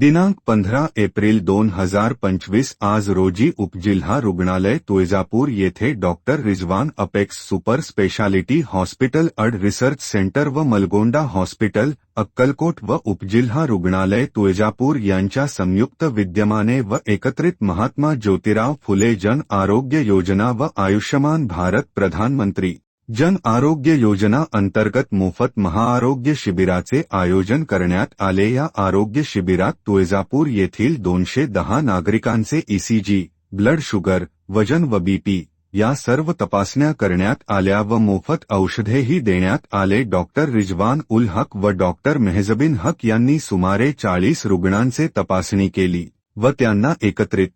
दिनांक 15 एप्रिल 2025 आज रोजी उपजिल्हा रुग्णालय तुळजापूर येथे doctor Rizwan apex super speciality hospital अड रिसर्च सेंटर व मलगोंडा हॉस्पिटल अक्कलकोट व उपजिल्हा रुग्णालय तुळजापूर यांच्या संयुक्त विद्यमाने व एकत्रित महात्मा ज्योतिराव फुले जन आरोग्य योजना व आयुष्यमान भारत प्रधानमंत्री जन आरोग्य योजना अंतर्गत मोफत महाआरोग्य शिबिराचे आयोजन करण्यात आले। या आरोग्य शिबिरात तुळजापूर येथील 210 नागरिकांचे ईसीजी, ब्लड शुगर, वजन व बीपी या सर्व तपासण्या करण्यात आल्या व मोफत औषधेही देण्यात आले। डॉक्टर रिजवान उल हक व डॉक्टर मेहजबिन हक यांनी सुमारे 40 रुग्णांचे तपासणी केली व त्यांना एकत्रित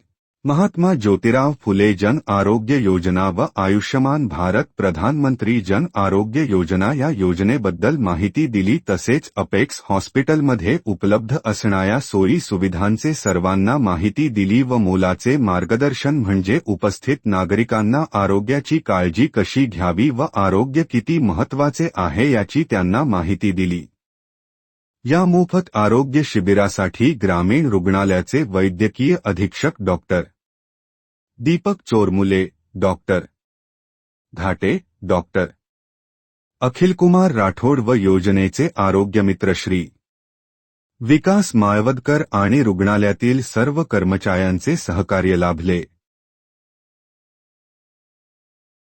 महात्मा ज्योतिराव फुले जन आरोग्य योजना व आयुष्यमान भारत प्रधानमंत्री जन आरोग्य योजना या योजनेबद्दल माहिती दिली। तसेच अपेक्स हॉस्पिटलमध्ये उपलब्ध असणाऱ्या सोयी सुविधांचे सर्वांना माहिती दिली व मोलाचे मार्गदर्शन म्हणजे उपस्थित नागरिकांना आरोग्याची काळजी कशी घ्यावी व आरोग्य किती महत्त्वाचे आहे याची त्यांना माहिती दिली। या मोफत आरोग्य शिबिरासाठी ग्रामीण रुग्णालयाचे वैद्यकीय अधीक्षक डॉक्टर दीपक चोरमुले, डॉक्टर घाटे, डॉक्टर अखिलकुमार राठोड व योजनेचे आरोग्यमित्र श्री विकास माळवदकर आणि रुग्णालयातील सर्व कर्मचाऱ्यांचे सहकार्य लाभले।